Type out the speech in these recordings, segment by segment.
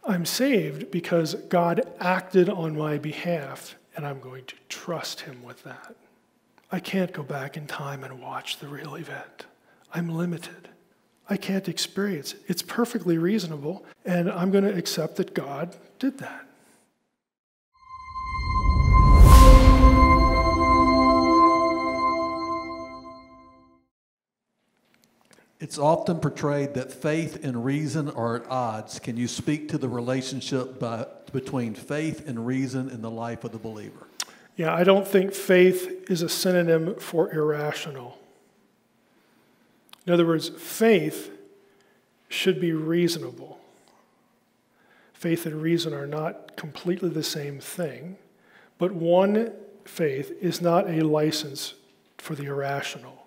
I'm saved because God acted on my behalf, and I'm going to trust him with that. I can't go back in time and watch the real event. I'm limited. I can't experience it. It's perfectly reasonable, and I'm going to accept that God did that. It's often portrayed that faith and reason are at odds. Can you speak to the relationship between faith and reason in the life of the believer? Yeah, I don't think faith is a synonym for irrational. In other words, faith should be reasonable. Faith and reason are not completely the same thing, but one faith is not a license for the irrational.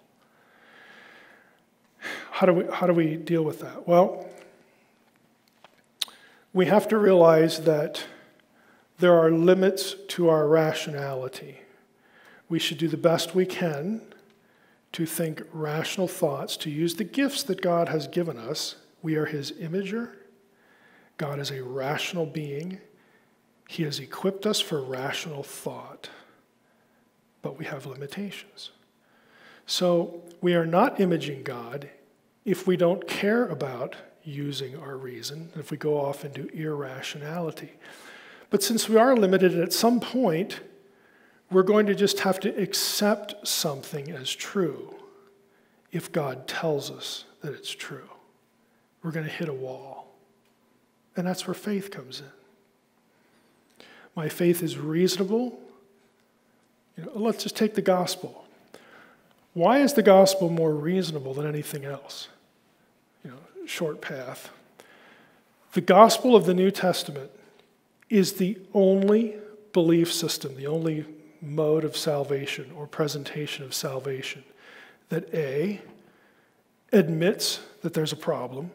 How do we deal with that? Well, we have to realize that there are limits to our rationality. We should do the best we can to think rational thoughts, to use the gifts that God has given us. We are his imager. God is a rational being. He has equipped us for rational thought, but we have limitations. So we are not imaging God if we don't care about using our reason, if we go off into irrationality. But since we are limited, at some point, we're going to just have to accept something as true if God tells us that it's true. We're going to hit a wall. And that's where faith comes in. My faith is reasonable. Let's just take the gospel. Why is the gospel more reasonable than anything else? Short path. The gospel of the New Testament is the only belief system, the only mode of salvation or presentation of salvation that A, admits that there's a problem.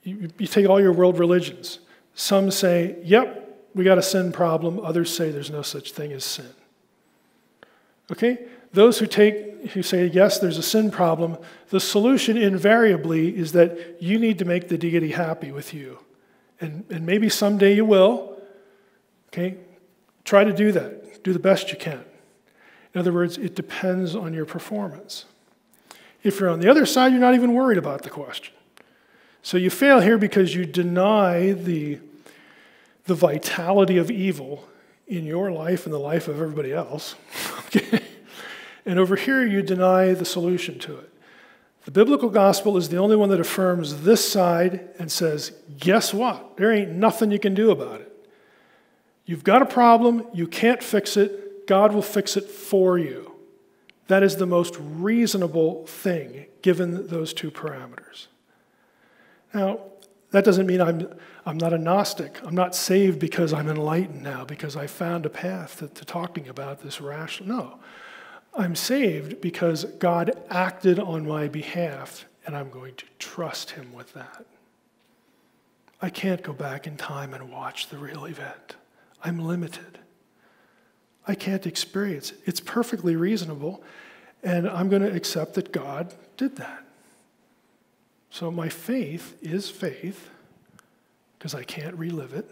You take all your world religions. Some say, yep, we got a sin problem. Others say there's no such thing as sin. Okay? Those who say, yes, there's a sin problem, the solution invariably is that you need to make the deity happy with you. And maybe someday you will. Okay? Try to do that. Do the best you can. In other words, it depends on your performance. If you're on the other side, you're not even worried about the question. So you fail here because you deny the vitality of evil in your life and the life of everybody else. Okay? And over here, you deny the solution to it. The biblical gospel is the only one that affirms this side and says, guess what? There ain't nothing you can do about it. You've got a problem. You can't fix it. God will fix it for you. That is the most reasonable thing, given those two parameters. Now, that doesn't mean I'm not a Gnostic. I'm not saved because I'm enlightened now, because I found a path to talking about this rational. No. I'm saved because God acted on my behalf, and I'm going to trust him with that. I can't go back in time and watch the real event. I'm limited. I can't experience it. It's perfectly reasonable, and I'm going to accept that God did that. So my faith is faith, because I can't relive it,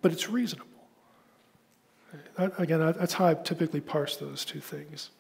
but it's reasonable. Again, that's how I typically parse those two things.